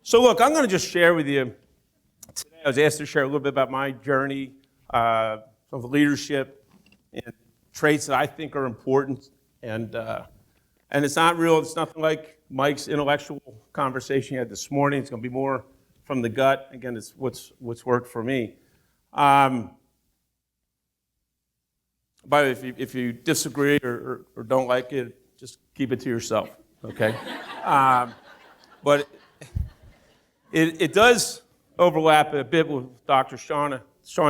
So look, I'm going to just share with you today. I was asked to share a little bit about my journey of leadership and traits that I think are important. And it's not real. It's nothing like Mike's intellectual conversation he had this morning. It's going to be more from the gut. Again, it's what's worked for me. By the way, if you disagree or don't like it, just keep it to yourself, okay? But it does overlap a bit with Dr. Shawn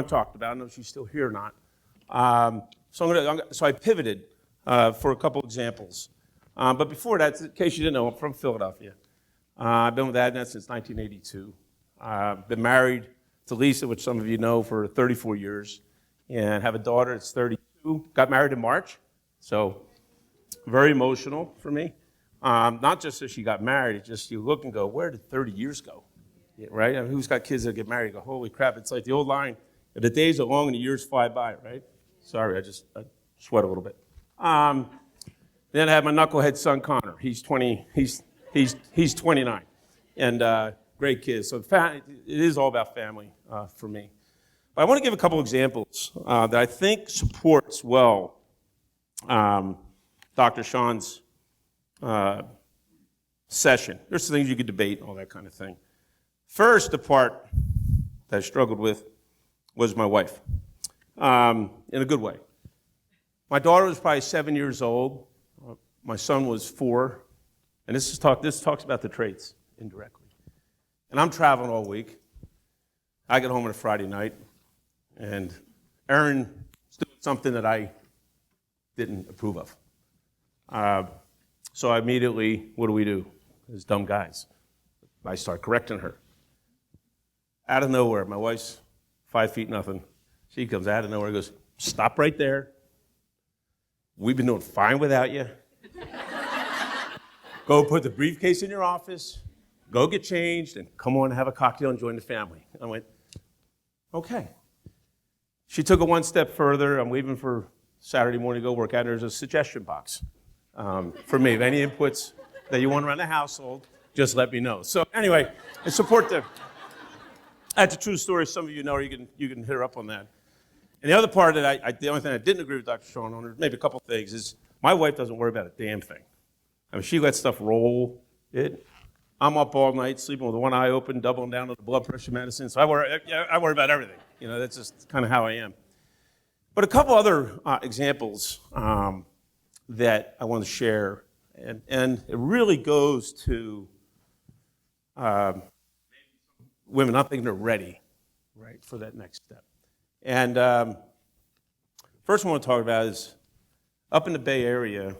talked about. I don't know if she's still here or not. So I pivoted for a couple examples. But before that, in case you didn't know, I'm from Philadelphia. I've been with Adnet since 1982. I've been married to Lisa, which some of you know, for 34 years, and have a daughter that's 32. Got married in March, so very emotional for me. Not just that she got married, it's just you look and go, where did 30 years go? Yeah, right? I mean, who's got kids that get married? You go, holy crap, it's like the old line, the days are long and the years fly by, right? Sorry, I sweat a little bit. Then I have my knucklehead son, Connor. He's 29, and great kids. So it is all about family for me. But I want to give a couple examples that I think supports well Dr. Shawn's session. There's some things you could debate, all that kind of thing. First, the part that I struggled with was my wife, in a good way. My daughter was probably 7 years old. My son was 4. And this talks about the traits indirectly. And I'm traveling all week. I get home on a Friday night, and Erin is doing something that I didn't approve of. So I immediately, what do? As dumb guys, I start correcting her. Out of nowhere, my wife's 5 feet nothing. She comes out of nowhere and goes, stop right there. We've been doing fine without you. Go put the briefcase in your office, go get changed, and come on and have a cocktail and join the family. I went, okay. She took it one step further. I'm leaving for Saturday morning to go work out. There's a suggestion box for me. If any inputs that you want around the household, just let me know. So anyway, I support the. That's a true story. Some of you know, or you can hit her up on that. And the other part that the only thing I didn't agree with Dr. Shawn on, or maybe a couple things, is my wife doesn't worry about a damn thing. I mean, she lets stuff roll. I'm up all night, sleeping with one eye open, doubling down on the blood pressure medicine. So I worry about everything. You know, that's just kind of how I am. But a couple other examples that I want to share, and it really goes to women not thinking they're ready, right, for that next step. And first one I want to talk about is up in the Bay Area,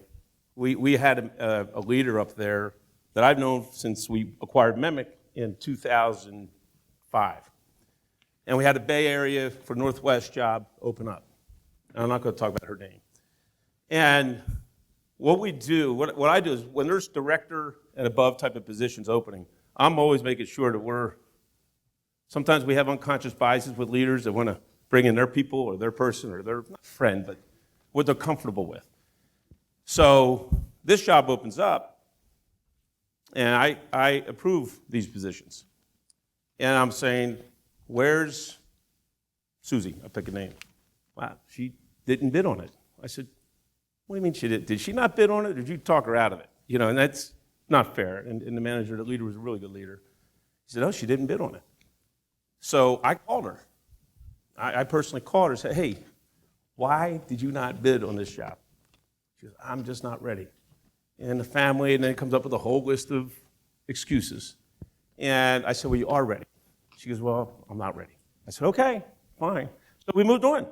we had a leader up there that I've known since we acquired Memic in 2005. And we had a Bay Area for Northwest job open up. And I'm not going to talk about her name. And what we do, what I do is when there's director and above type of positions opening, I'm always making sure that sometimes we have unconscious biases with leaders that want to bring in their people or their person or their not friend, but what they're comfortable with. So this job opens up, and I approve these positions. And I'm saying, where's Susie? I'll pick a name. Wow, she didn't bid on it. I said, what do you mean she did? Did she not bid on it, or did you talk her out of it? You know, and that's not fair. And the manager, the leader was a really good leader. He said, no, she didn't bid on it. So I called her. I personally called her and said, hey, why did you not bid on this job? She goes, I'm just not ready. And the family, and then it comes up with a whole list of excuses. And I said, well, you are ready. She goes, well, I'm not ready. I said, okay, fine. So we moved on.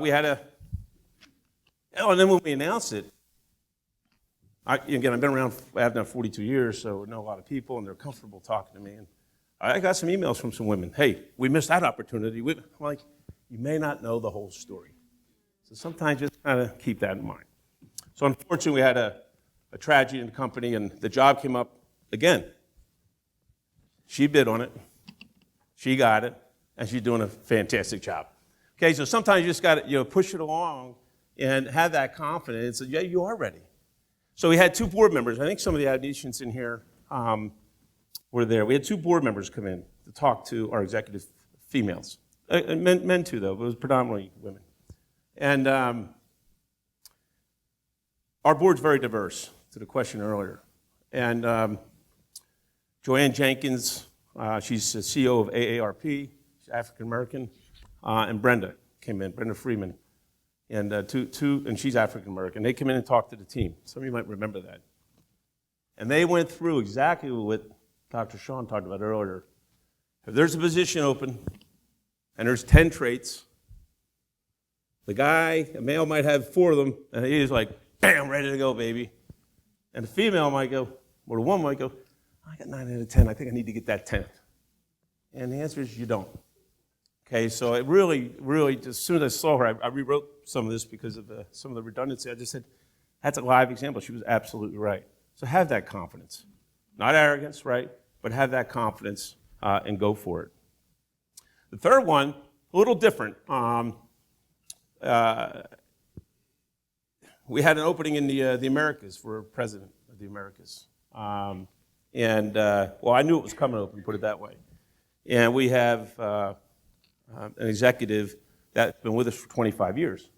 We had and then when we announced it, again, I've been around, I've done 42 years, so I know a lot of people, and they're comfortable talking to me. And I got some emails from some women. Hey, we missed that opportunity. I'm like, you may not know the whole story. So sometimes just kind of keep that in mind. So unfortunately, we had a tragedy in the company, and the job came up again. She bid on it. She got it, and she's doing a fantastic job. Okay, so sometimes you just got to push it along and have that confidence that, yeah, you are ready. So we had 2 board members. I think some of the additions in here were there. We had 2 board members come in to talk to our executive females. Men too, though, but it was predominantly women. And our board's very diverse, to the question earlier. And Joanne Jenkins, she's the CEO of AARP, she's African American, and Brenda came in, Brenda Freeman, and and she's African American. They came in and talked to the team. Some of you might remember that. And they went through exactly what Dr. Sean talked about earlier. If there's a position open and there's 10 traits, the guy, a male might have 4 of them, and he's like, bam, ready to go, baby. And the female might go, or the woman might go, I got 9 out of 10. I think I need to get that 10th. And the answer is you don't. Okay, so it really, just as soon as I saw her, I rewrote some of this because of some of the redundancy. I just said, that's a live example. She was absolutely right. So have that confidence. Not arrogance, right? But have that confidence and go for it. The third one, a little different. We had an opening in the Americas for president of the Americas. Well, I knew it was coming open, put it that way. And we have an executive that's been with us for 25 years.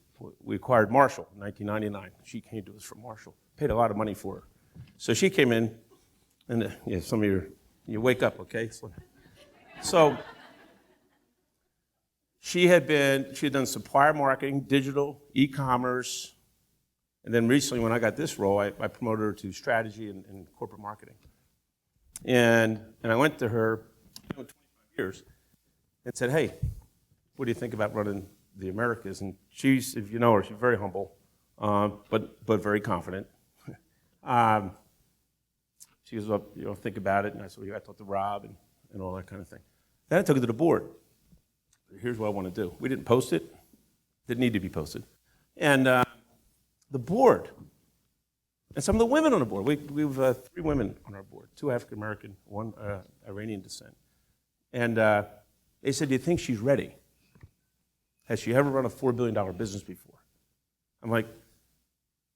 We acquired Marshall in 1999. She came to us from Marshall. Paid a lot of money for her. So she came in, and some of you wake up, okay? So she had done supplier marketing, digital, e-commerce, and then recently when I got this role, I promoted her to strategy and corporate marketing. And I went to her, 25 years, and said, hey, what do you think about running the Americas? And she's, if you know her, she's very humble, but very confident. She goes, well, think about it. And I said, well, I talked to Rob and all that kind of thing. Then I took it to the board. Here's what I want to do. We didn't post it. Didn't need to be posted. And the board, and some of the women on the board, we have 3 women on our board, 2 African American, 1 Iranian descent. And they said, do you think she's ready? Has she ever run a $4 billion business before? I'm like,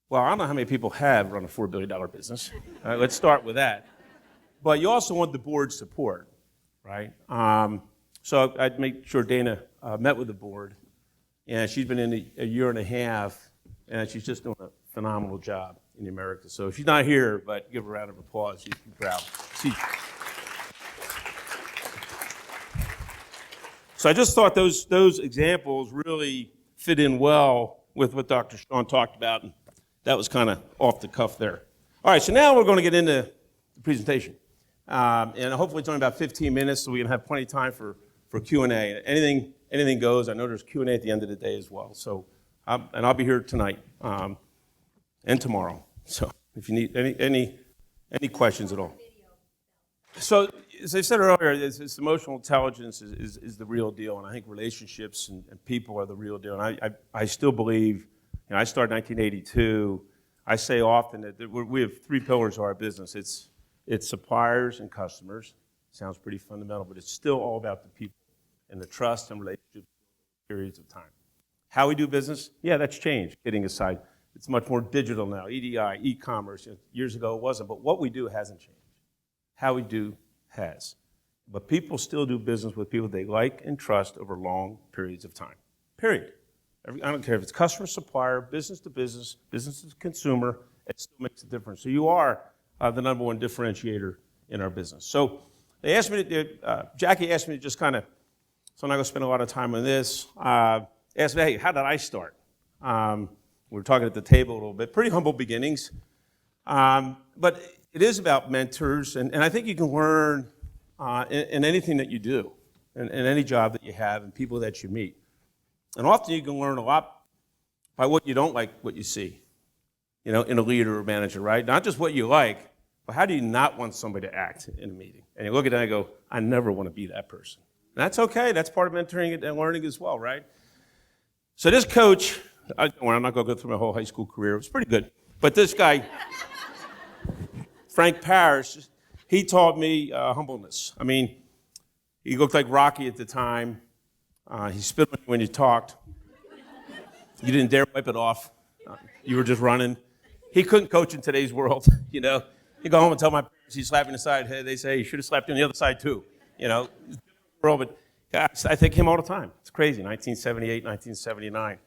well, I don't know how many people have run a $4 billion business. Let's start with that. But you also want the board's support, right? So I'd make sure Dana met with the board, and she's been in a year and a half, and she's just doing a phenomenal job in the Americas. So she's not here, but give her a round of applause. She's proud. So I just thought those examples really fit in well with what Dr. Sean talked about, and that was kind of off the cuff there. All right, so now we're going to get into the presentation. And hopefully it's only about 15 minutes, so we can have plenty of time for Q&A. Anything goes. I know there's Q&A at the end of the day as well. So, and I'll be here tonight and tomorrow. So if you need any questions at all. So as I said earlier, this emotional intelligence is the real deal, and I think relationships and people are the real deal. And I still believe, I started in 1982. I say often that we have 3 pillars of our business. It's suppliers and customers. Sounds pretty fundamental, but it's still all about the people and the trust and relationships periods of time. How we do business, yeah, that's changed, kidding aside. It's much more digital now, EDI, e-commerce. Years ago it wasn't, but what we do hasn't changed. How we do has. But people still do business with people they like and trust over long periods of time, period. I don't care if it's customer, supplier, business to business, business to consumer, it still makes a difference. So you are the number one differentiator in our business. So they asked me, Jackie asked me to just kind of, so I'm not going to spend a lot of time on this, asked me, hey, how did I start? We were talking at the table a little bit, pretty humble beginnings. But it is about mentors, and I think you can learn in anything that you do, in any job that you have, and people that you meet. And often you can learn a lot by what you don't like, what you see, in a leader or manager, right? Not just what you like, but how do you not want somebody to act in a meeting? And you look at that and go, I never want to be that person. And that's okay. That's part of mentoring and learning as well, right? So this coach, I'm not going to go through my whole high school career. It was pretty good. But this guy, Frank Parrish, he taught me humbleness. I mean, he looked like Rocky at the time. He spit on you when you talked. You didn't dare wipe it off. You were just running. He couldn't coach in today's world, You go home and tell my parents he slapped me in the side. Hey, they say you should have slapped you on the other side too. But gosh, I think him all the time. It's crazy. 1978, 1979.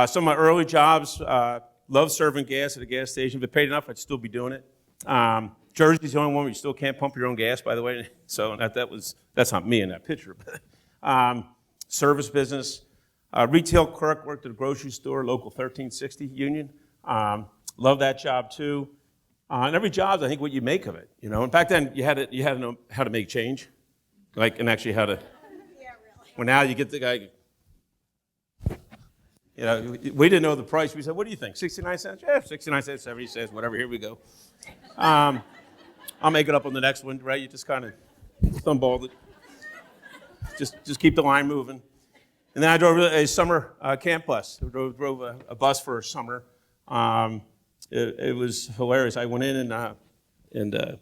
Some of my early jobs, love serving gas at a gas station. If it paid enough, I'd still be doing it. Jersey's the only one where you still can't pump your own gas, by the way. So that's not me in that picture. But, service business, retail clerk, worked at a grocery store, local 1360 union. Love that job too. And every job's, I think, what you make of it. And back then you had to know how to make change, and actually how to. Yeah, really. Well, now you get the guy. We didn't know the price. We said, "What do you think? 69 cents? Yeah, 69 cents, 70 cents, whatever. Here we go." I'll make it up on the next one, right? You just kind of thumballed it. Just keep the line moving. And then I drove a summer camp bus. I drove a bus for a summer. It was hilarious. I went in and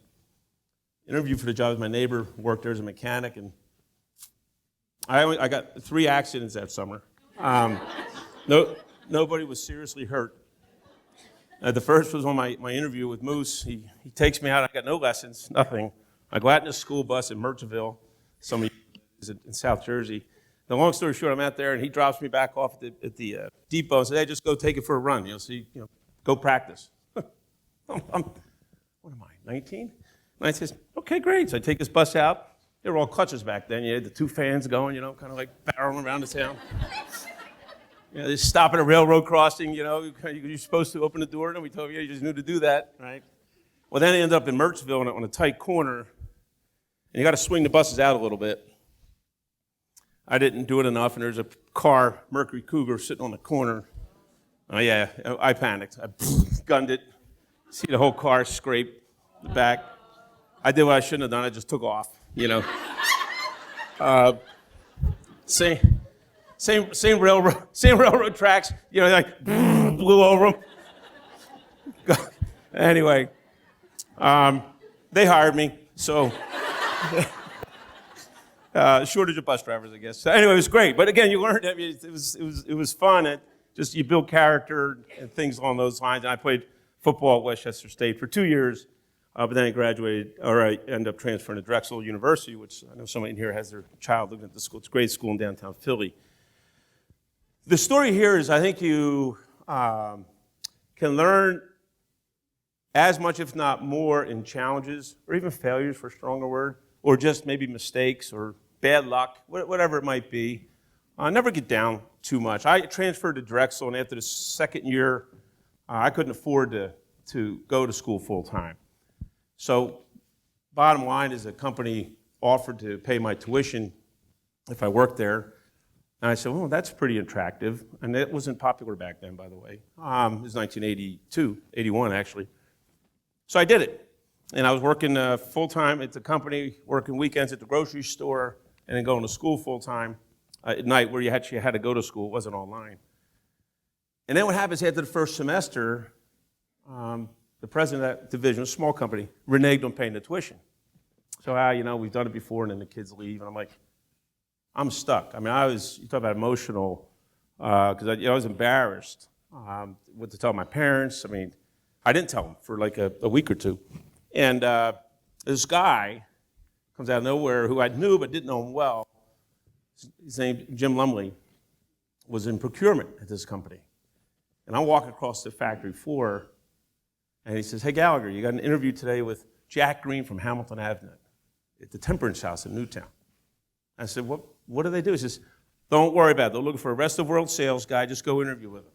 interviewed for the job. My neighbor worked there as a mechanic, and I got 3 accidents that summer. Nobody was seriously hurt. The first was on my interview with Moose. He takes me out. I got no lessons, nothing. I go out in a school bus in Merchantville, some of you in South Jersey. The long story short, I'm out there, and he drops me back off at the depot and says, "Hey, just go take it for a run. Go practice." What am I, 19? And I says, "Okay, great." So I take this bus out. They were all clutches back then. You had the 2 fans going, kind of like barreling around the town. They stop at a railroad crossing, you're supposed to open the door, and we told you just knew to do that, right? Well, then I ended up in Merchville on a tight corner, and you got to swing the buses out a little bit. I didn't do it enough, and there's a car, Mercury Cougar, sitting on the corner. Oh, yeah, I panicked. I gunned it. See the whole car scrape the back. I did what I shouldn't have done. I just took off, Same railroad tracks, blew over them. Anyway, they hired me, so shortage of bus drivers, I guess. So anyway, it was great. But again, you learned. I mean, it was fun. You build character and things along those lines. And I played football at Westchester State for 2 years, but then I graduated, or I ended up transferring to Drexel University, which I know somebody in here has their child looking at the school. It's a great school in downtown Philly. The story here is I think you can learn as much, if not more, in challenges or even failures, for a stronger word, or just maybe mistakes or bad luck, whatever it might be. Never get down too much. I transferred to Drexel, and after the second year, I couldn't afford to go to school full time. So bottom line is the company offered to pay my tuition if I worked there. And I said, well, that's pretty attractive. And that wasn't popular back then, by the way. It was 1982, 81 actually. So I did it. And I was working full-time at the company, working weekends at the grocery store, and then going to school full-time at night where you actually had to go to school. It wasn't online. And then what happens after the first semester, the president of that division, a small company, reneged on paying the tuition. So, we've done it before, and then the kids leave. And I'm like, I'm stuck. I mean, you talk about emotional, because I was embarrassed what to tell my parents. I mean, I didn't tell them for like a week or two. And this guy comes out of nowhere who I knew but didn't know him well. His name, Jim Lumley, was in procurement at this company. And I'm walking across the factory floor, and he says, hey, Gallagher, you got an interview today with Jack Green from Hamilton Avenue at the Temperance House in Newtown. I said, what do they do? He says, don't worry about it. They're looking for a rest of the world sales guy. Just go interview with them.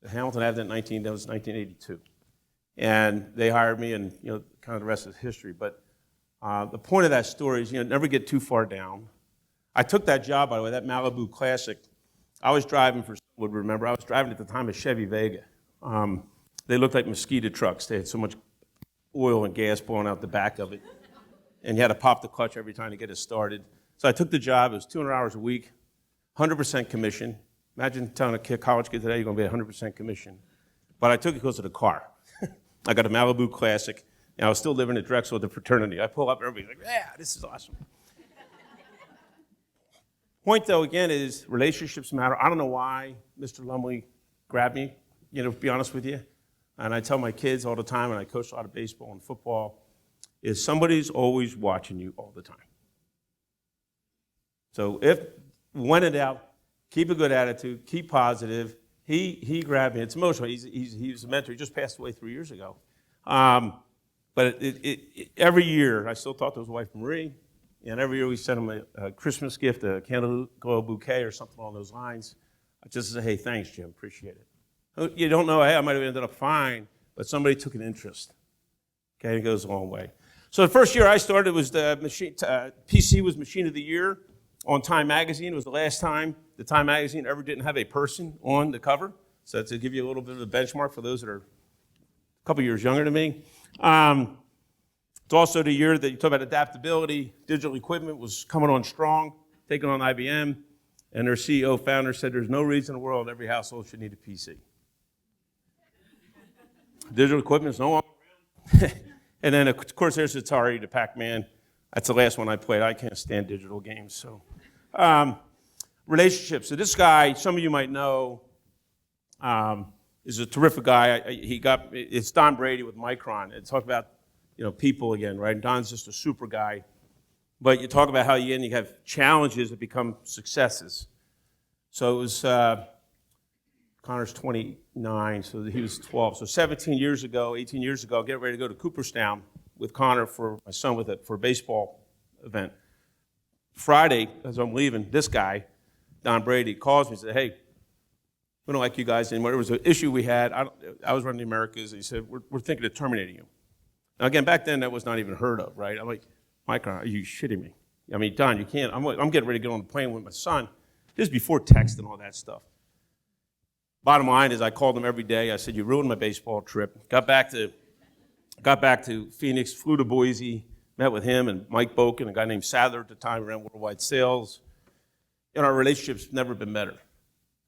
At Hamilton Avenue that was 1982. And they hired me, and kind of the rest is history. But the point of that story is, never get too far down. I took that job, by the way, that Malibu Classic. I was driving, for someone would remember, I was driving at the time a Chevy Vega. They looked like mosquito trucks. They had so much oil and gas pouring out the back of it. And you had to pop the clutch every time to get it started. So I took the job. It was 200 hours a week, 100% commission. Imagine telling a college kid today you're going to be 100% commission. But I took it because of the car. I got a Malibu Classic, and I was still living at Drexel at the fraternity. I pull up, everybody's like, yeah, this is awesome. Point, though, again, is relationships matter. I don't know why Mr. Lumley grabbed me, to be honest with you. and I tell my kids all the time, and I coach a lot of baseball and football, is somebody's always watching you all the time. So when in doubt, keep a good attitude, keep positive. He grabbed me. It's emotional. He's a mentor. He just passed away 3 years ago. But every year, I still talk to his wife, Marie, and every year we send him a Christmas gift, a candle glow bouquet or something along those lines. I just say, hey, thanks, Jim, appreciate it. You don't know, hey, I might have ended up fine, but somebody took an interest. Okay, it goes a long way. So the first year I started was the machine, PC was Machine of the Year on Time Magazine. It was the last time the Time Magazine ever didn't have a person on the cover. So to give you a little bit of a benchmark for those that are a couple years younger than me. It's also the year that you talk about adaptability. Digital equipment was coming on strong, taking on IBM, and their CEO, founder, said there's no reason in the world every household should need a PC. Digital equipment is no longer around. And then, of course, there's Atari, the Pac-Man. That's the last one I played. I can't stand digital games. So, relationships. So this guy, some of you might know, is a terrific guy. It's Don Brady with Micron. It talked about, people again, right? Don's just a super guy. But you talk about how you have challenges that become successes. So it was, Connor's 29, so he was 12. So 18 years ago, getting ready to go to Cooperstown with Connor for my son for a baseball event. Friday, as I'm leaving, this guy, Don Brady, calls me and said, hey, we don't like you guys anymore. There was an issue we had. I was running the Americas. He said, we're thinking of terminating you. Now, again, back then, that was not even heard of, right? I'm like, Mike, are you shitting me? I mean, Don, you can't. I'm getting ready to get on the plane with my son. This is before text and all that stuff. Bottom line is I called him every day. I said, you ruined my baseball trip. Got back to Phoenix, flew to Boise, met with him and Mike Boken, a guy named Sadler at the time, ran worldwide sales. And our relationship's never been better.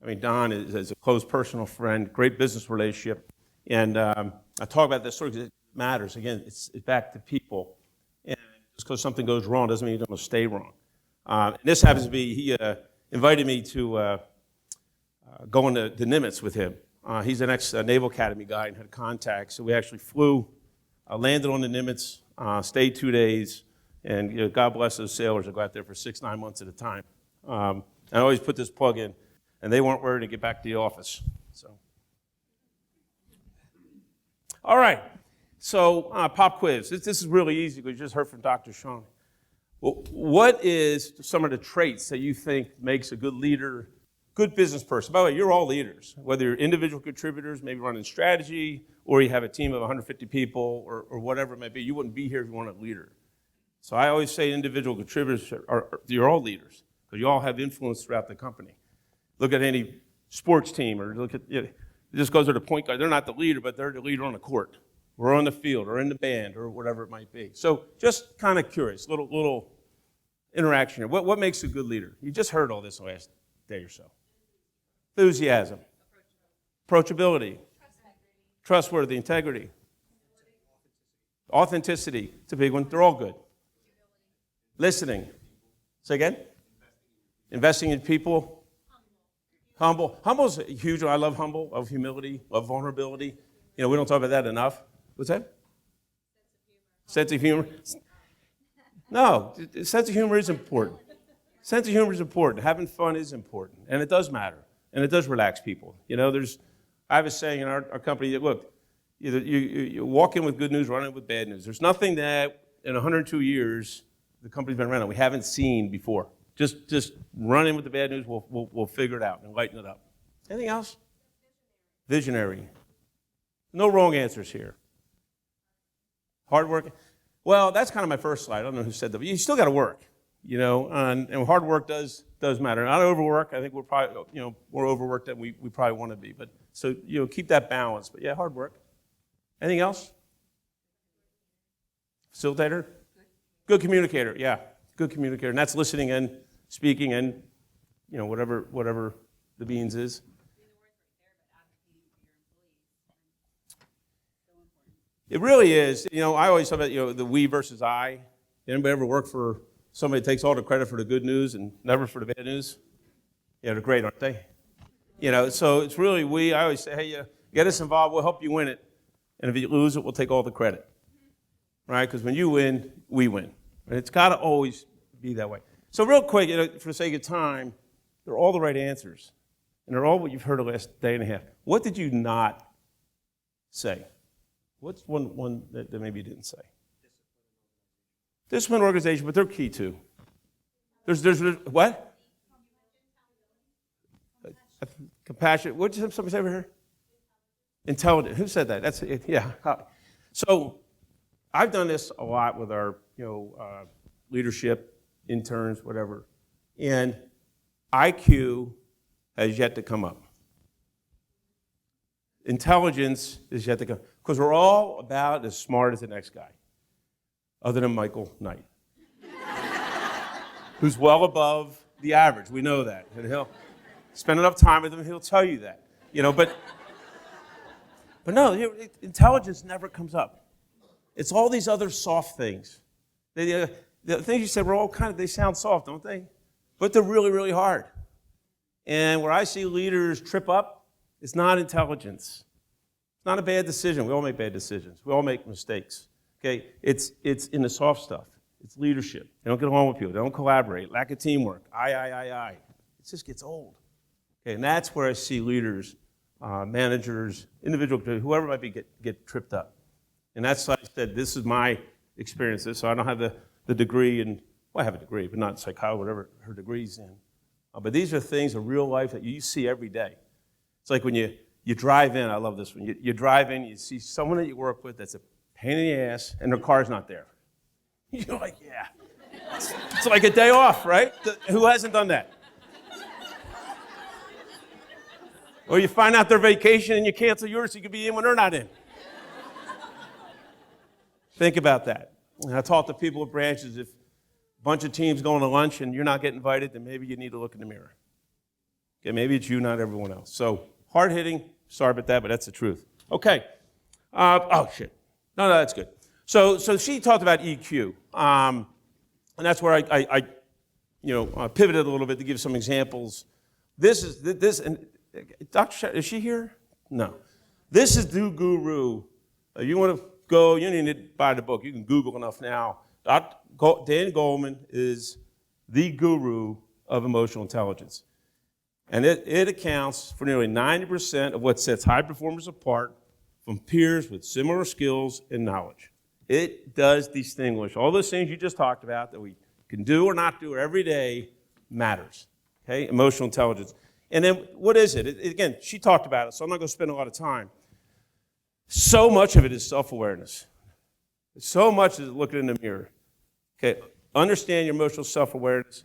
I mean, Don is a close personal friend, great business relationship. And I talk about this story because it matters. Again, it's back to people. And just because something goes wrong doesn't mean it's going to stay wrong. And this happens to be, he invited me to going to Nimitz with him. He's an ex-Naval Academy guy and had contacts. So we actually flew, landed on the Nimitz, stayed 2 days, and God bless those sailors that go out there for 6-9 months at a time. I always put this plug in, and they weren't ready to get back to the office. So, all right. So pop quiz. This is really easy because you just heard from Dr. Sean. Well, what is some of the traits that you think makes a good leader, good business person? By the way, you're all leaders, whether you're individual contributors, maybe running strategy, or you have a team of 150 people, or whatever it may be. You wouldn't be here if you weren't a leader. So I always say individual contributors you're all leaders because you all have influence throughout the company. Look at any sports team, or look at it just goes to the point guard. They're not the leader, but they're the leader on the court, or on the field, or in the band, or whatever it might be. So just kind of curious, little interaction here. What makes a good leader? You just heard all this the last day or so. Enthusiasm, approachability, trustworthy, integrity, authenticity. It's a big one. They're all good. Listening. Say again? Investing in people. Humble. Humble's a huge one. I love humble, love humility, love vulnerability. We don't talk about that enough. What's that? Sense of humor. No, sense of humor is important. Sense of humor is important. Having fun is important, and it does matter, and it does relax people. I have a saying in our company that, look, either you walk in with good news, run in with bad news. There's nothing that in 102 years the company's been around we haven't seen before. Just run in with the bad news. We'll figure it out and lighten it up. Anything else? Visionary. No wrong answers here. Hardworking. Well, that's kind of my first slide. I don't know who said that, but you still got to work. And hard work does matter. Not overwork. I think we're probably more overworked than we probably want to be. But so keep that balance. But yeah, hard work. Anything else? Facilitator. Good communicator. Yeah, good communicator, and that's listening and speaking and whatever the beans is. It really is. I always talk about the we versus I. Anybody ever work for somebody that takes all the credit for the good news and never for the bad news? Yeah, they're great, aren't they? So it's really we. I always say, hey, get us involved. We'll help you win it. And if you lose it, we'll take all the credit, right? Because when you win, we win. And it's got to always be that way. So real quick, for the sake of time, they're all the right answers. And they're all what you've heard the last day and a half. What did you not say? What's one that maybe you didn't say? Discipline, organization, but they're key too. There's what? Compassion. What did somebody say over here? Intelligent. Who said that? That's it. Yeah. So I've done this a lot with our leadership, interns, whatever. And IQ has yet to come up. Intelligence is yet to come. Because we're all about as smart as the next guy, other than Michael Knight, who's well above the average. We know that. And he'll spend enough time with him, he'll tell you that. But no, intelligence never comes up. It's all these other soft things. The things you said were all they sound soft, don't they? But they're really, really hard. And where I see leaders trip up, it's not intelligence. It's not a bad decision. We all make bad decisions. We all make mistakes. Okay? It's in the soft stuff. It's leadership. They don't get along with people. They don't collaborate. Lack of teamwork. I. It just gets old. Okay? And that's where I see leaders, managers, individual, whoever might be get tripped up. And that's like I said, this is my experience. So I don't have the degree in, I have a degree, but not psychology, whatever her degree's in. But these are things of real life that you see every day. It's like when you drive in, I love this one. You drive in, you see someone that you work with that's a pain in the ass, and their car's not there. You're like, yeah. It's like a day off, right? Who hasn't done that? Or you find out their vacation and you cancel yours so you can be in when they're not in. Think about that. And I talk to people at branches, if a bunch of teams going to lunch and you're not getting invited, then maybe you need to look in the mirror. Okay, maybe it's you, not everyone else. So hard-hitting, sorry about that, but that's the truth. Okay. Oh, shit. No, that's good. So she talked about EQ. And that's where I pivoted a little bit to give some examples. And Dr. Shah, is she here? No. This is the guru. You want to go, you need to buy the book. You can Google enough now. Dan Goleman is the guru of emotional intelligence. And it accounts for nearly 90% of what sets high performers apart from peers with similar skills and knowledge. It does distinguish. All those things you just talked about that we can do or not do every day matters. Okay? Emotional intelligence. And then what is it? Again, she talked about it, so I'm not going to spend a lot of time. So much of it is self-awareness. So much is looking in the mirror. Okay? Understand your emotional self-awareness.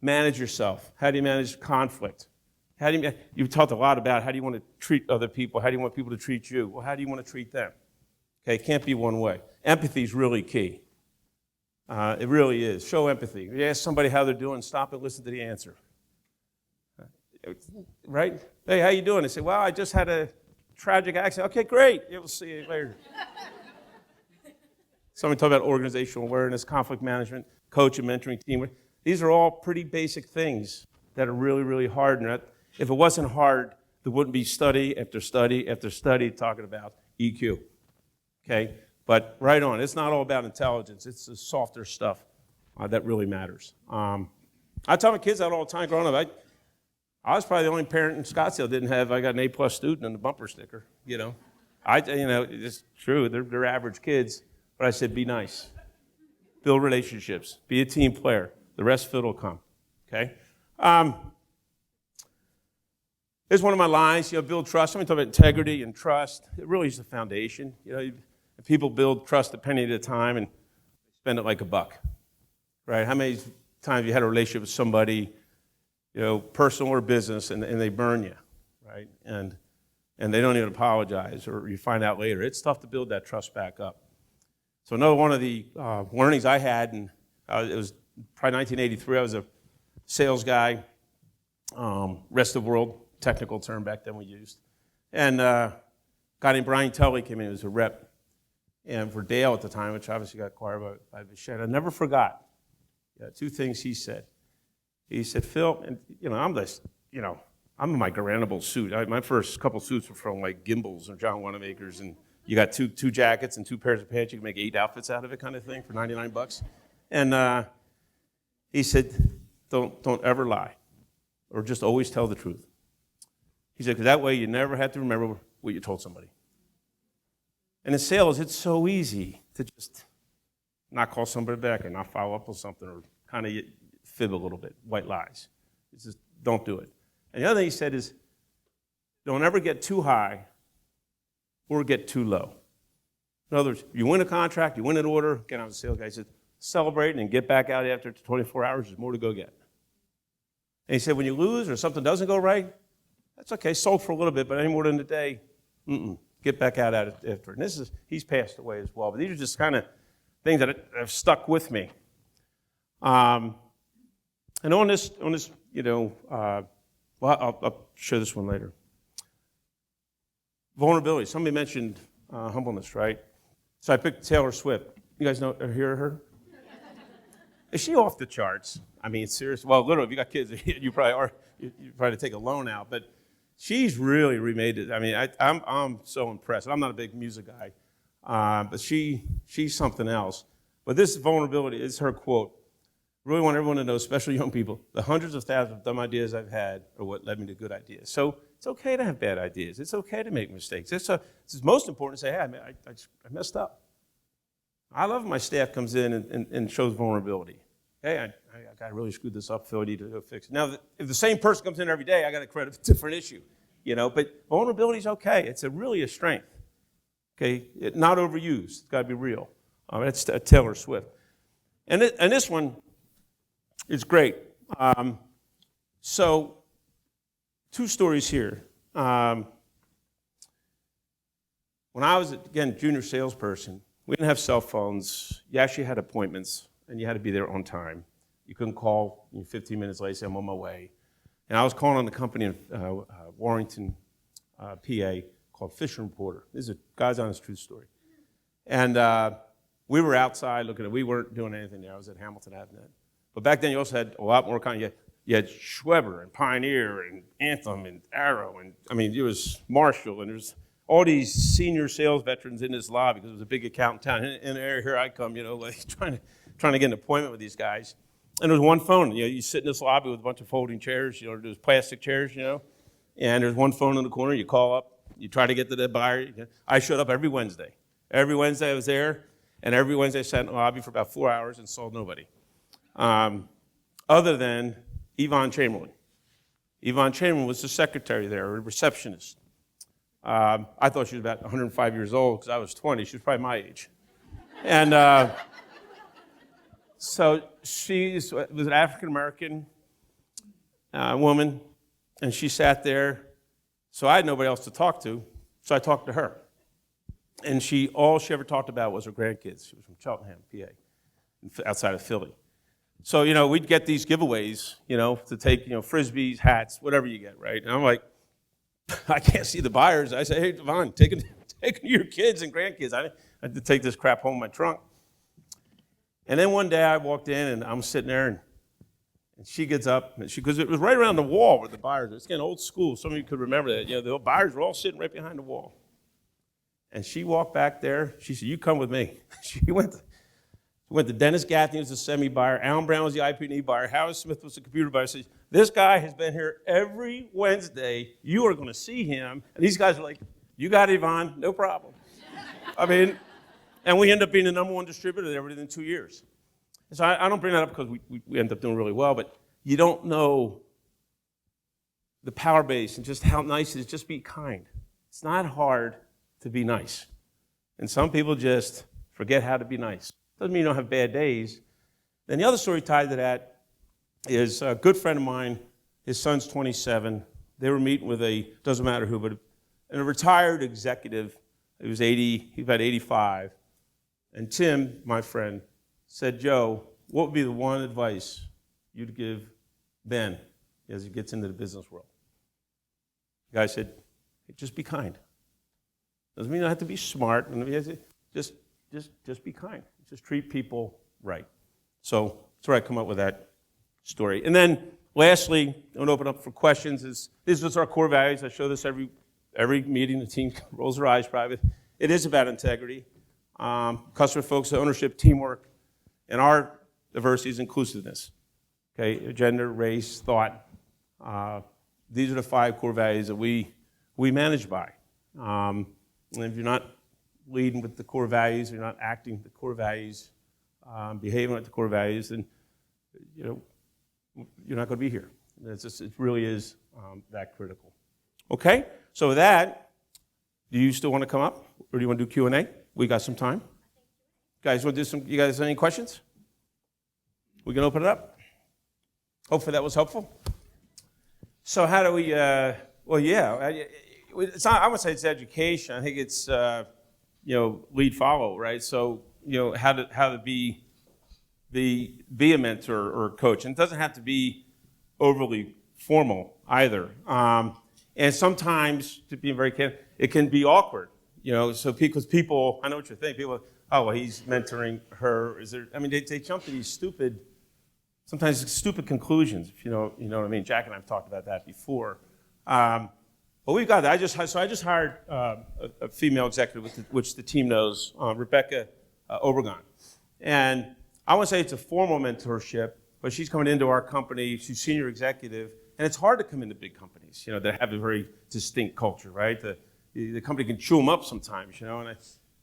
Manage yourself. How do you manage conflict? You've talked a lot about how do you want to treat other people? How do you want people to treat you? Well, how do you want to treat them? Okay, it can't be one way. Empathy is really key. It really is. Show empathy. You ask somebody how they're doing, stop and listen to the answer. Right? Hey, how you doing? They say, well, I just had a tragic accident. Okay, great. Yeah, we'll see you later. Somebody talked about organizational awareness, conflict management, coach and mentoring, teamwork. These are all pretty basic things that are really, really hard. And if it wasn't hard, there wouldn't be study after study after study talking about EQ. Okay? But right on. It's not all about intelligence. It's the softer stuff that really matters. I tell my kids that all the time growing up. I was probably the only parent in Scottsdale that didn't have, I got an A+ student on the bumper sticker, It's true, they're average kids. But I said, be nice. Build relationships. Be a team player. The rest of it will come, okay? Here's one of my lines, build trust. Somebody talk about integrity and trust. It really is the foundation. People build trust a penny at a time and spend it like a buck, right? How many times have you had a relationship with somebody, personal or business, and they burn you, right? And they don't even apologize, or you find out later. It's tough to build that trust back up. So another one of the learnings I had, and it was probably 1983, I was a sales guy, rest of the world, technical term back then we used. And a guy named Brian Tully came in, he was a rep, and for Dale at the time, which obviously got acquired by Vachette. I never forgot two things he said. He said, Phil, and I'm in my Garanable suit. My first couple suits were from like Gimbels or John Wanamaker's and You got two jackets and 2 pairs of pants. You can make 8 outfits out of it, kind of thing, for $99. And he said, don't ever lie, or just always tell the truth. He said, because that way you never have to remember what you told somebody. And in sales, it's so easy to just not call somebody back or not follow up on something or kind of fib a little bit, white lies. It's just don't do it. And the other thing he said is, don't ever get too high or get too low. In other words, you win a contract, you win an order, get on the sales guy, he said, celebrate and get back out after 24 hours, there's more to go get. And he said, when you lose or something doesn't go right, that's okay, sold for a little bit, but any more than a day, get back out after. And he's passed away as well. But these are just kind of things that have stuck with me. And on this, well, I'll share this one later. Vulnerability. Somebody mentioned humbleness, right? So I picked Taylor Swift. You guys hear her? Is she off the charts? I mean, seriously. Well, literally, if you got kids, you probably are. You probably take a loan out, but she's really remade it. I mean, I'm so impressed. I'm not a big music guy, but she's something else. But this vulnerability is her quote. I really want everyone to know, especially young people, the hundreds of thousands of dumb ideas I've had are what led me to good ideas. So it's okay to have bad ideas. It's okay to make mistakes. It's most important to say, hey, I messed up. I love when my staff comes in and shows vulnerability. Hey, I really screwed this up, Phil, I need to go fix it. Now, if the same person comes in every day, I got to credit a different issue, but vulnerability is okay. It's really a strength, okay? Not overused. It's got to be real. That's Taylor Swift. And this one is great. So, 2 stories here. When I was, again, junior salesperson, we didn't have cell phones. You actually had appointments, and you had to be there on time. You couldn't call 15 minutes late, say, I'm on my way. And I was calling on the company in Warrington, PA, called Fisher & Porter. This is a guy's honest true story. And we were outside looking we weren't doing anything there. I was at Hamilton Avenue. But back then, you also had a lot more you had Schweber and Pioneer and Anthem and Arrow. And, it was Marshall, and there was all these senior sales veterans in this lobby because it was a big account in town. And here I come, trying to get an appointment with these guys. And there was one phone. You sit in this lobby with a bunch of folding chairs, there's plastic chairs, and there's one phone in the corner. You call up, you try to get to the buyer. I showed up every Wednesday. Every Wednesday I was there, and every Wednesday I sat in the lobby for about 4 hours and sold nobody. Other than Yvonne Chamberlain. Yvonne Chamberlain was the secretary there, a receptionist. I thought she was about 105 years old because I was 20. She was probably my age. And so she was an African-American woman, and she sat there. So I had nobody else to talk to, so I talked to her. And all she ever talked about was her grandkids. She was from Cheltenham, PA, outside of Philly. So, we'd get these giveaways, to take, Frisbees, hats, whatever you get, right? And I'm like, I can't see the buyers. I say, hey, Devon, take your kids and grandkids. I had to take this crap home in my trunk. And then one day I walked in, and I'm sitting there, and she gets up, because it was right around the wall where the buyers, it's getting old school. Some of you could remember that. The buyers were all sitting right behind the wall. And she walked back there. She said, you come with me. She went to Dennis Gaffney, was the semi-buyer. Alan Brown was the IP&E buyer. Howard Smith was the computer buyer. Says, this guy has been here every Wednesday. You are going to see him. And these guys are like, you got it, Yvonne, no problem. And we end up being the number 1 distributor there within 2 years. And so I don't bring that up because we end up doing really well, but you don't know the power base and just how nice it is. Just be kind. It's not hard to be nice. And some people just forget how to be nice. Doesn't mean you don't have bad days. Then the other story tied to that is a good friend of mine, his son's 27. They were meeting with doesn't matter who, but a retired executive. He was about 85. And Tim, my friend, said, Joe, what would be the one advice you'd give Ben as he gets into the business world? The guy said, hey, just be kind. Doesn't mean you have to be smart. Just be kind. Just treat people right. So that's where I come up with that story. And then lastly, I'm going to open up for questions. These are our core values. I show this every meeting. The team rolls their eyes probably. it is about integrity, customer focus, ownership, teamwork, and our diversity is inclusiveness. Okay, gender, race, thought. These are the 5 core values that we manage by. And if you're not leading with the core values, you're not acting with the core values, behaving with the core values, then you're not going to be here. It really is that critical. Okay, so with that, do you still want to come up, or do you want to do Q&A? We got some time. Guys, want to do some? You guys have any questions? We can open it up. Hopefully that was helpful. So how do we? Well, yeah, it's not, I would say it's education. I think it's lead follow, right? So how to be a mentor or a coach, and it doesn't have to be overly formal either. And sometimes, to be very candid, it can be awkward. So because people, I know what you're thinking. People, oh, well, he's mentoring her. They jump to these stupid conclusions. If you know what I mean. Jack and I've talked about that before. But we've got that. I just hired a female executive, which the team knows, Rebecca Obregon. And I wouldn't say it's a formal mentorship, but she's coming into our company. She's senior executive, and it's hard to come into big companies, that have a very distinct culture, right? The company can chew them up sometimes, And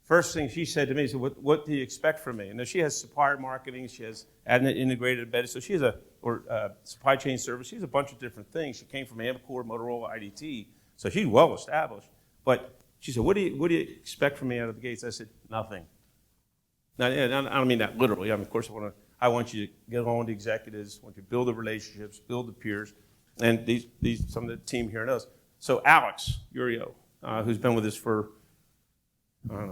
first thing she said to me is, "What do you expect from me?" And she has supplier marketing, she has integrated embedded, so she has supply chain service. She has a bunch of different things. She came from Amcor, Motorola, IDT, so she's well established. But she said, "What do you expect from me out of the gates?" I said, "Nothing." Now, I don't mean that literally. Of course, I want you to get along with the executives. I want you to build the relationships, build the peers, and these some of the team here knows. So Alex Urio, who's been with us for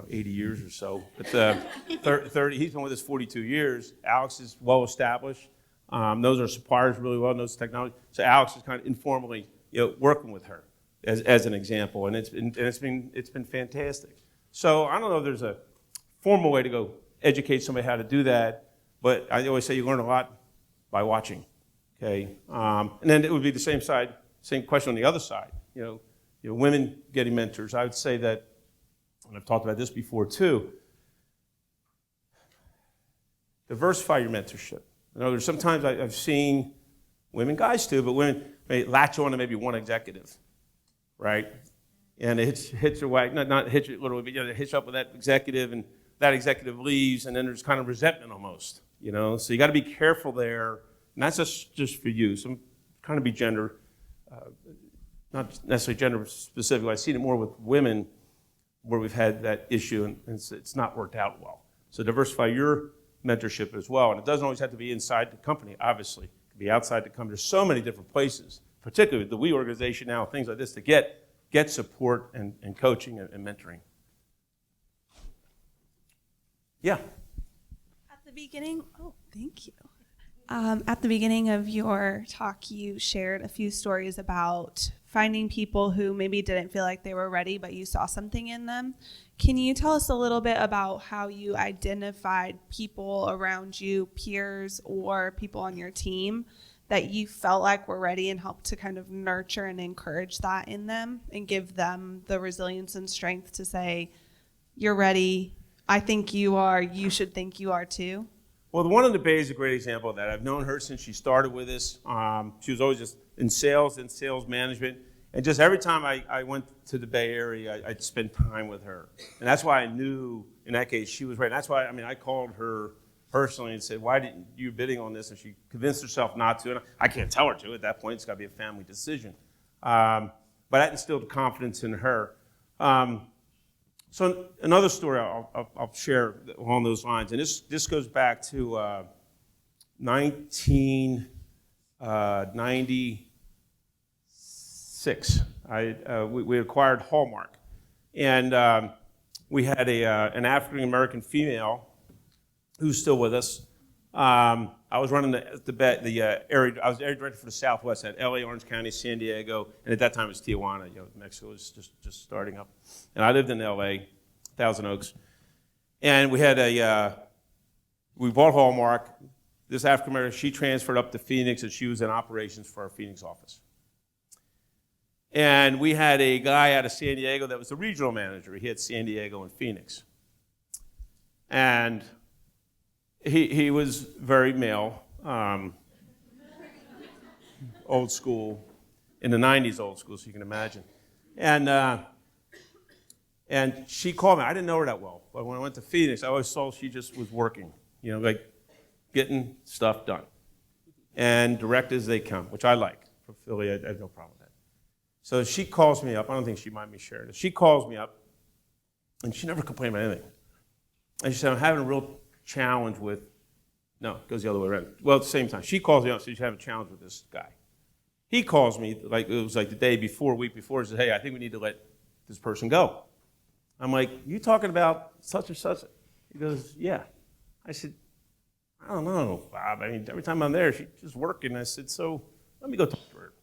80 years or so. But 30, he's been with us 42 years. Alex is well established, knows our suppliers really well, knows technology. So Alex is kind of informally, working with her as an example, and it's been fantastic. So I don't know if there's a formal way to go educate somebody how to do that, but I always say you learn a lot by watching. Okay, and then it would be the same question on the other side. Women getting mentors. I would say that. And I've talked about this before too, diversify your mentorship. Sometimes I've seen women, guys too, but women may latch on to maybe one executive, right? And it hits your way, not hits you literally, but it hits up with that executive, and that executive leaves, and then there's kind of resentment almost, So you got to be careful there, and that's just for you. So I'm trying to be gender, not necessarily gender specific. I've seen it more with women, where we've had that issue, and it's not worked out well. So diversify your mentorship as well. And it doesn't always have to be inside the company, obviously. It can be outside the company. There's so many different places, particularly with the We organization now, things like this, to get support and coaching and mentoring. Yeah? At the beginning, thank you. At the beginning of your talk, you shared a few stories about finding people who maybe didn't feel like they were ready, but you saw something in them. Can you tell us a little bit about how you identified people around you, peers or people on your team, that you felt like were ready, and helped to kind of nurture and encourage that in them and give them the resilience and strength to say, "You're ready. I think you are. You should think you are too"? Well, the one in the Bay is a great example of that. I've known her since she started with us. She was always just in sales management. And just every time I went to the Bay Area, I'd spend time with her. And that's why I knew, in that case, she was right. And that's why, I called her personally and said, "Why didn't you bidding on this?" And she convinced herself not to. And I can't tell her to at that point. It's got to be a family decision. But that instilled confidence in her. So another story I'll share along those lines, and this goes back to 1996. We acquired Hallmark, and we had an African American female who's still with us. I was running the area. I was area director for the Southwest at LA, Orange County, San Diego, and at that time it was Tijuana. Mexico was just starting up, and I lived in LA, Thousand Oaks, and we had we bought Hallmark. This African American, she transferred up to Phoenix, and she was in operations for our Phoenix office. And we had a guy out of San Diego that was the regional manager. He had San Diego and Phoenix. And he was very male, old school, in the 90s old school, so you can imagine. And she called me. I didn't know her that well, but when I went to Phoenix, I always saw she just was working, like getting stuff done. And direct as they come, which I like. For Philly, I have no problem with that. So she calls me up. I don't think she might be sharing it. She calls me up, and she never complained about anything. And she said, I'm having a real challenge with, no, it goes the other way around. Well, at the same time, she calls me up and says, she's having a challenge with this guy. He calls me, like it was like the day before, week before, and says, hey, I think we need to let this person go. I'm like, you talking about such and such? He goes, yeah. I said, I don't know, Bob. I mean, every time I'm there, she's just working. I said, so let me go talk to her.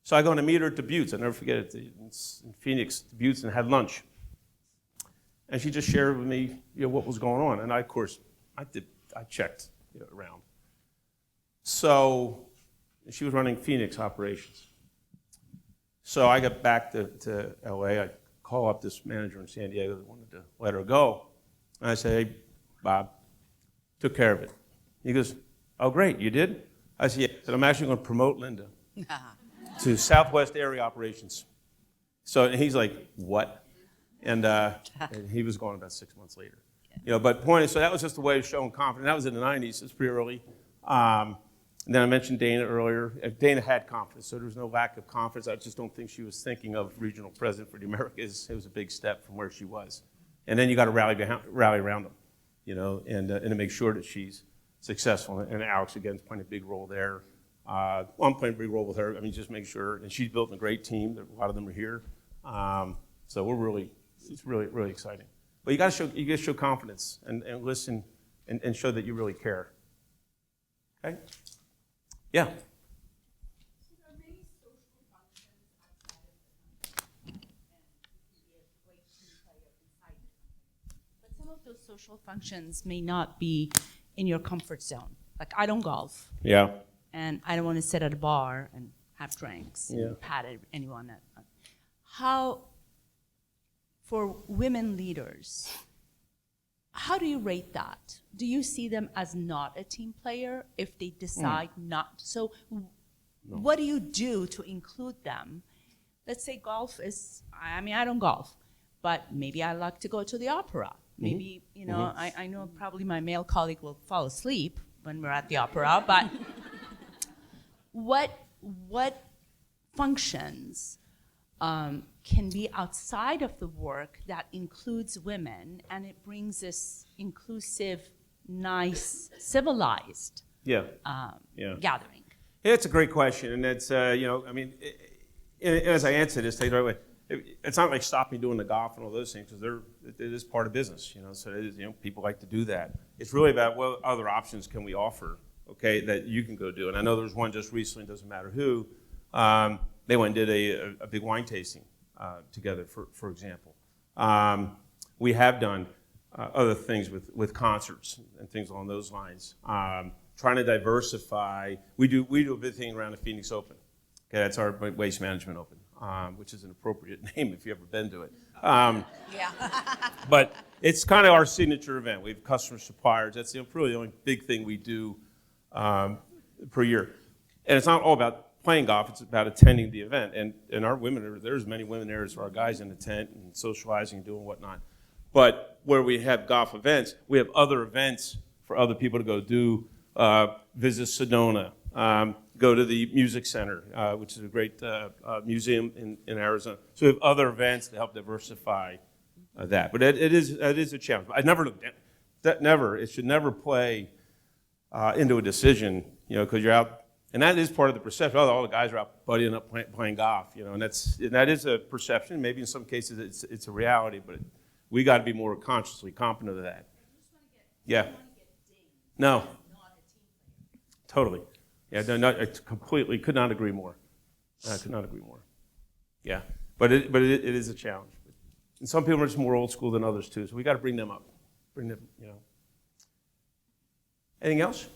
So I go and I meet her at Dubuque's. I'll never forget it, in Phoenix, Dubuque's, and had lunch. And she just shared with me, what was going on. And I, of course, I checked around. So she was running Phoenix operations. So I got back to LA. I call up this manager in San Diego that wanted to let her go. And I say, hey, Bob, took care of it. He goes, oh, great, you did? I said, yeah. I said, I'm actually going to promote Linda to Southwest Area Operations. So he's like, what? And he was gone about 6 months later. But point is, so that was just a way of showing confidence. That was in the 90s. It's pretty early. And then I mentioned Dana earlier. Dana had confidence, so there was no lack of confidence. I just don't think she was thinking of regional president for the Americas. It was a big step from where she was. And then you got to rally around them, and to make sure that she's successful. And Alex, again, is playing a big role there. I'm playing a big role with her. I mean, just make sure. And she's built a great team. A lot of them are here. So it's really, really exciting. But you got to show confidence and listen and show that you really care. Okay? Yeah. So there are many social functions outside of the company, and you can be a great team player inside the company. But some of those social functions may not be in your comfort zone. Like, I don't golf, Yeah. and I don't want to sit at a bar and have drinks and pat anyone. How, for women leaders, how do you rate that? Do you see them as not a team player if they decide not? So what do you do to include them? Let's say golf is, I don't golf, but maybe I like to go to the opera. Maybe, I know probably my male colleague will fall asleep when we're at the opera, but what functions can be outside of the work that includes women, and it brings this inclusive, nice, civilized gathering? Yeah, it's a great question, and it's as I answer this, take it the right way. It's not like stop me doing the golf and all those things, because it is part of business, So it is, people like to do that. It's really about what other options can we offer, okay, that you can go do. And I know there was one just recently, doesn't matter who. They went and did a big wine tasting together, for example. We have done other things with concerts and things along those lines. Trying to diversify. We do a big thing around the Phoenix Open. Okay, that's our Waste Management Open, which is an appropriate name if you've ever been to it. But it's kind of our signature event. We have customer suppliers. That's really the only big thing we do per year. And it's not all about playing golf, it's about attending the event. And our women, there's many women there as our guys in the tent and socializing and doing whatnot. But where we have golf events, we have other events for other people to go do, visit Sedona, go to the Music Center, which is a great museum in Arizona. So we have other events to help diversify that. But it is a challenge. I never look down. It should never play into a decision, because you're out. And that is part of the perception. All the guys are out buddying up playing golf, and that is a perception. Maybe in some cases it's a reality, but we got to be more consciously competent of that. No. Totally. Yeah, I completely could not agree more. I could not agree more. Yeah, but it is a challenge. And some people are just more old school than others too, so we got to bring them up. Anything else?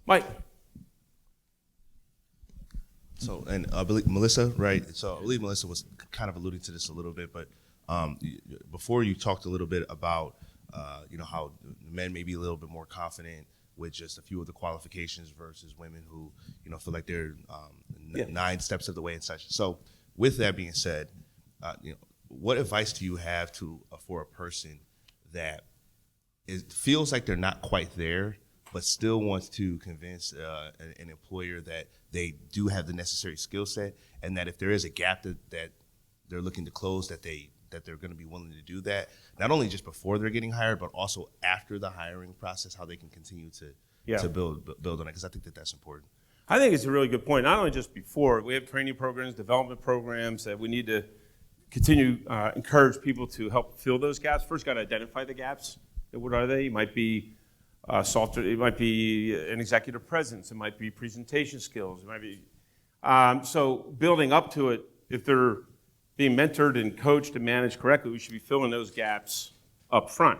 Mike. So, and I believe Melissa, right? So I believe Melissa was kind of alluding to this a little bit, but before you talked a little bit about, how men may be a little bit more confident with just a few of the qualifications versus women who, feel like they're 9 steps of the way and such. So with that being said, what advice do you have for a person that feels like they're not quite there, but still wants to convince an employer that they do have the necessary skill set, and that if there is a gap that they're looking to close, that they're going to be willing to do that, not only just before they're getting hired, but also after the hiring process, how they can continue to build on it, because I think that's important. I think it's a really good point. Not only just before, we have training programs, development programs that we need to continue encourage people to help fill those gaps. First, got to identify the gaps. What are they? It might be it might be an executive presence. It might be presentation skills. It might be so building up to it. If they're being mentored and coached and managed correctly, we should be filling those gaps up front.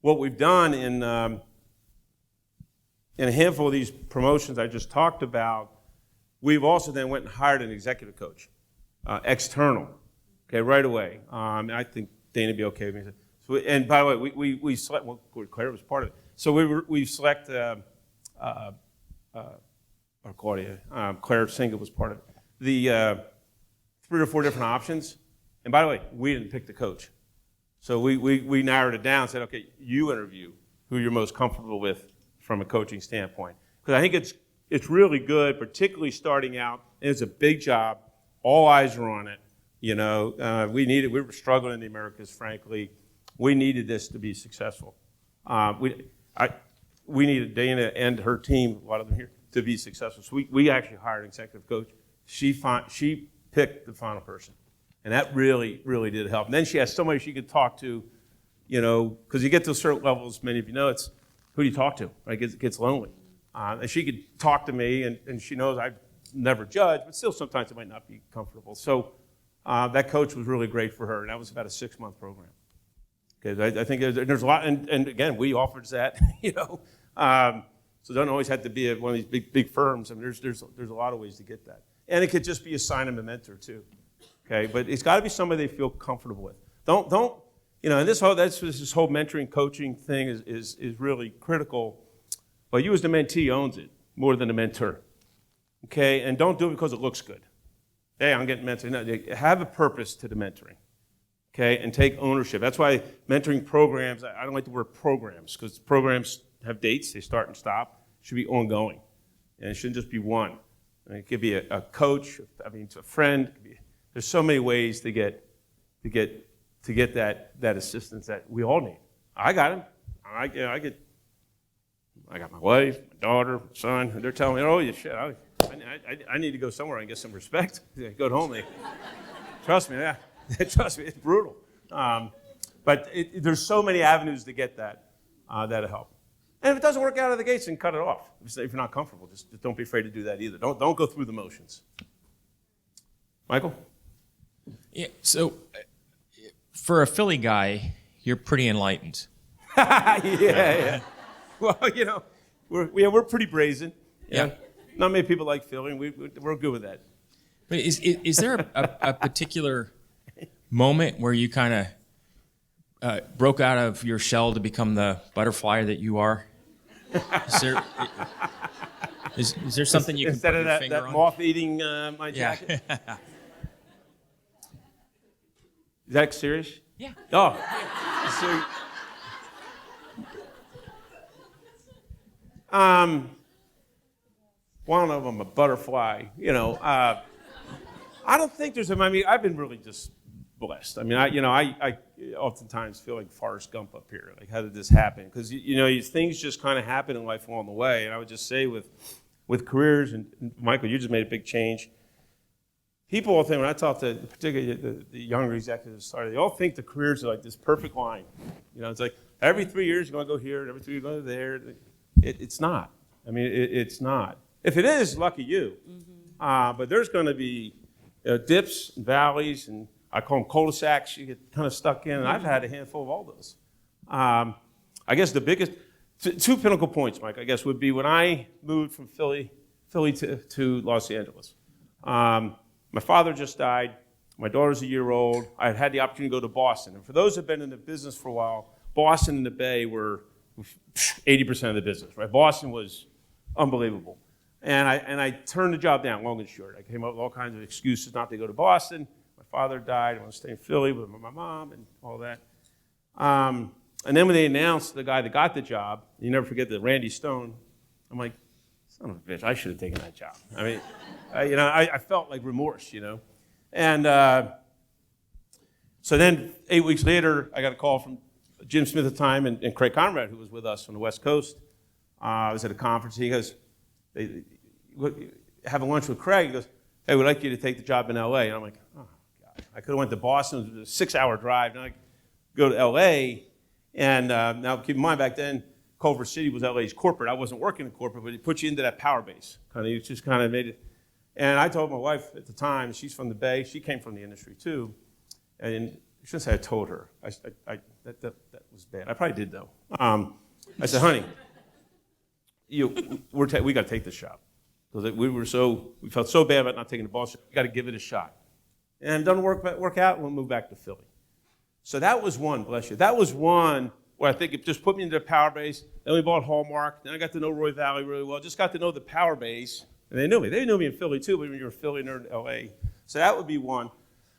What we've done in a handful of these promotions I just talked about, we've also then went and hired an executive coach, external, okay, right away. I think Dana would be okay with me. So, and by the way, we select, well, Claire was part of it. So we select, or Claudia, Claire Singa was part of it. The 3 or 4 different options. And by the way, we didn't pick the coach. So we narrowed it down and said, okay, you interview who you're most comfortable with from a coaching standpoint. Because I think it's really good, particularly starting out. And it's a big job. All eyes are on it. We were struggling in the Americas, frankly. We needed this to be successful. We needed Dana and her team, a lot of them here, to be successful. So we actually hired an executive coach. She picked the final person. And that really, really did help. And then she has somebody she could talk to, because you get to a certain level, as many of you know, it's who do you talk to, right? It gets lonely. And she could talk to me, and she knows I never judge, but still sometimes it might not be comfortable. So that coach was really great for her, and that was about a 6-month program. Okay, I think there's a lot, and again, we offered that, so it doesn't always have to be at one of these big firms. I mean, there's a lot of ways to get that. And it could just be a sign of a mentor too. Okay, but it's got to be somebody they feel comfortable with. Don't and this whole mentoring coaching thing is really critical. But you as the mentee owns it more than the mentor. Okay, and don't do it because it looks good. Hey, I'm getting mentored. No, have a purpose to the mentoring. Okay, and take ownership. That's why mentoring programs, I don't like the word programs, because programs have dates, they start and stop. It should be ongoing. And it shouldn't just be one. It could be a coach, a friend. There's so many ways to get that assistance that we all need. I got him. I got my wife, my daughter, my son, and they're telling me, oh, yeah, shit, I need to go somewhere and get some respect. Go home. Trust me, trust me, it's brutal. But there's so many avenues to get that'll help. And if it doesn't work out of the gates, then cut it off. If you're not comfortable, just don't be afraid to do that either. Don't go through the motions. Michael? Yeah, so for a Philly guy, you're pretty enlightened. Yeah. Well, we're pretty brazen. Yeah. Not many people like Philly, and we're good with that. But is there a particular moment where you kind of broke out of your shell to become the butterfly that you are? Is there something you can Instead put of your that finger on? moth eating my jacket? Yeah. Is that serious? Yeah. Oh. One of them a butterfly. I don't think there's I've been really just blessed. I oftentimes feel like Forrest Gump up here. Like, how did this happen? Because things just kind of happen in life along the way. And I would just say with careers, and Michael, you just made a big change. People all think, when I talk to particularly the younger executives, they all think the careers are like this perfect line. It's like every 3 years you're going to go here, and every 3 years you're going to go there. It's not. It's not. If it is, lucky you. Mm-hmm. But there's going to be dips and valleys, and I call them cul-de-sacs. You get kind of stuck in, and I've had a handful of all those. I guess the biggest, 2 pinnacle points, Mike, I guess, would be when I moved from Philly to Los Angeles. My father just died. My daughter's a year old. I had the opportunity to go to Boston. And for those who have been in the business for a while, Boston and the Bay were 80% of the business, right? Boston was unbelievable. And I turned the job down, long and short. I came up with all kinds of excuses not to go to Boston. My father died. I want to stay in Philly with my mom and all that. And then when they announced the guy that got the job, you never forget that Randy Stone, I'm like, son of a bitch, I should have taken that job. I mean, I felt like remorse, And so then 8 weeks later, I got a call from Jim Smith at the time and Craig Conrad, who was with us on the West Coast. I was at a conference. He goes, having lunch with Craig, he goes, hey, we'd like you to take the job in L.A. And I'm like, oh, God. I could have went to Boston. It was a 6-hour drive. Now I go to L.A. And now keep in mind, back then, Culver City was LA's corporate. I wasn't working in corporate, but it put you into that power base. It just kind of made it. And I told my wife at the time, she's from the Bay. She came from the industry too. And I shouldn't say I told her. That was bad. I probably did though. I said, honey, we got to take this job because we felt so bad about not taking the boss. We got to give it a shot. And if it doesn't work out, we'll move back to Philly. So that was one, bless you. That was one where I think it just put me into the power base. Then we bought Hallmark. Then I got to know Roy Valley really well. Just got to know the power base. And they knew me. They knew me in Philly too, but when you're in Philly and they're in LA. So that would be one.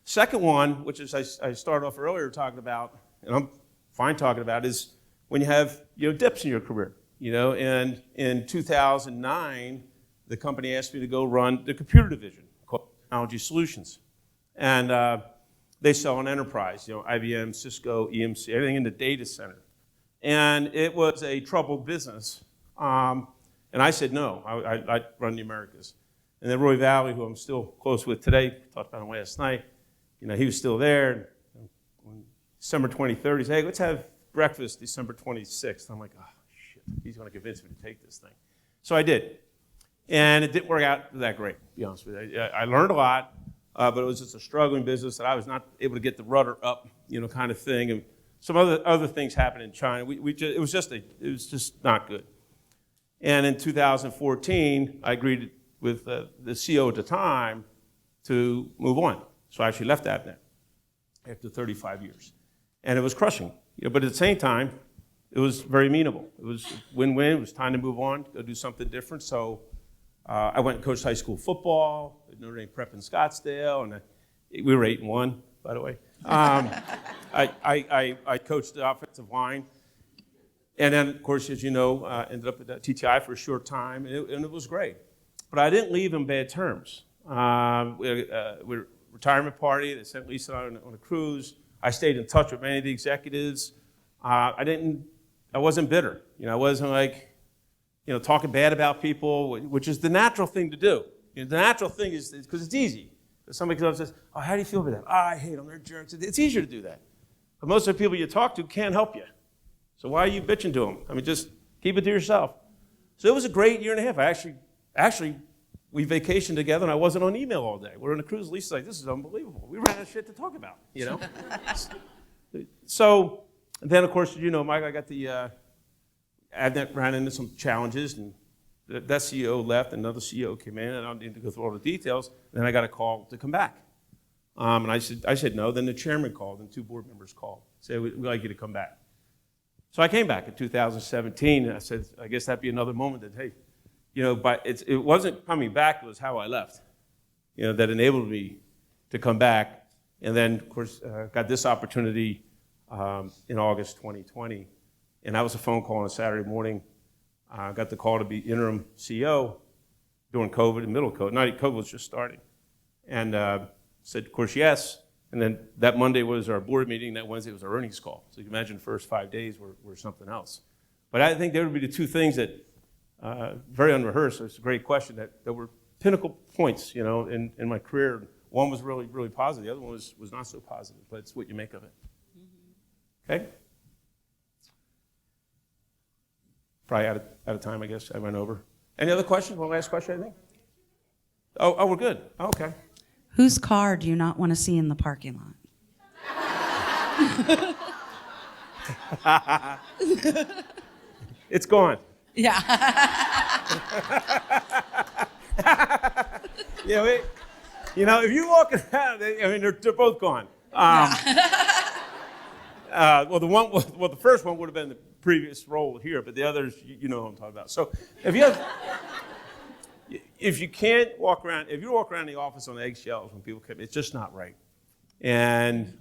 Second one, which is I started off earlier talking about, and I'm fine talking about, is when you have dips in your career. And in 2009, the company asked me to go run the computer division called Technology Solutions. And they sell an enterprise, IBM, Cisco, EMC, everything in the data center. And it was a troubled business. And I said no, I'd run the Americas. And then Roy Valley, who I'm still close with today, talked about him last night, he was still there. On December 23rd, he said, hey, let's have breakfast December 26th. I'm like, oh, shit, he's going to convince me to take this thing. So I did. And it didn't work out that great, to be honest with you. I learned a lot. But it was just a struggling business that I was not able to get the rudder up, kind of thing. And some other things happened in China. It was just not good. And in 2014, I agreed with the CEO at the time to move on. So I actually left Avnet after 35 years. And it was crushing. But at the same time, it was very amenable. It was win-win. It was time to move on, go do something different. So I went and coached high school football at Notre Dame Prep in Scottsdale, and we were 8-1, by the way. I coached the offensive line, and then, of course, as you know, ended up at TTI for a short time, and it was great. But I didn't leave on bad terms. We had a retirement party. They sent Lisa on a cruise. I stayed in touch with many of the executives. I wasn't bitter. I wasn't like, talking bad about people, which is the natural thing to do. The natural thing is because it's easy. If somebody comes up and says, oh, how do you feel about that? Oh, I hate them, they're jerks. It's easier to do that. But most of the people you talk to can't help you. So why are you bitching to them? Just keep it to yourself. So it was a great year and a half. Actually, we vacationed together and I wasn't on email all day. We're on a cruise. Lisa's like, this is unbelievable. We ran out of shit to talk about, So then, of course, Mike, I got the Avnet ran into some challenges, and that CEO left, another CEO came in, and I don't need to go through all the details. Then I got a call to come back. And I said no. Then the chairman called, and 2 board members called, said, we'd like you to come back. So I came back in 2017, and I said, I guess that'd be another moment that, hey, but it wasn't coming back, it was how I left, that enabled me to come back. And then, of course, got this opportunity in August 2020. And that was a phone call on a Saturday morning. I got the call to be interim CEO during COVID, in the middle of COVID. Not COVID was just starting. And said, of course, yes. And then that Monday was our board meeting. That Wednesday was our earnings call. So you can imagine the first 5 days were something else. But I think there would be the 2 things that, very unrehearsed, it's a great question, that were pinnacle points, in my career. One was really, really positive. The other one was not so positive, but it's what you make of it. Okay? Probably out of time, I guess. I went over. Any other questions? One last question, I think? Oh, we're good. Oh, okay. Whose car do you not want to see in the parking lot? It's gone. Yeah. You know, if you walk around, I mean, they're both gone. Well, the first one would have been the previous role here, but the others, you know what I'm talking about. So if you can't walk around, if you walk around the office on eggshells when people come, it's just not right. And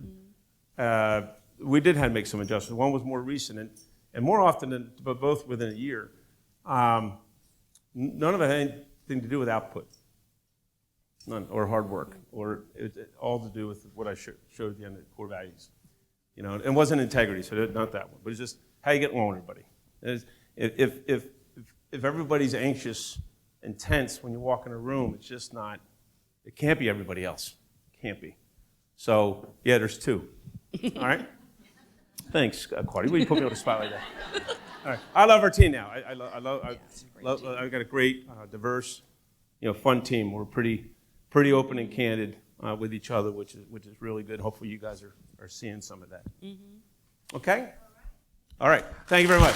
we did have to make some adjustments. One was more recent, and more often than, but both within a year. None of it had anything to do with output, none, or hard work, or it all to do with what I showed at the end of the core values. You know, it wasn't integrity, so not that one, but it's just how you get along with everybody. If everybody's anxious and tense when you walk in a room, it's just not. It can't be everybody else. It can't be. So yeah, there's two. All right. Thanks, Cardi. Will you put me on the spot like that? All right. I love our team now. I've got a great, diverse, fun team. We're pretty open and candid with each other, which is really good. Hopefully, you guys are seeing some of that. Okay. All right. Thank you very much.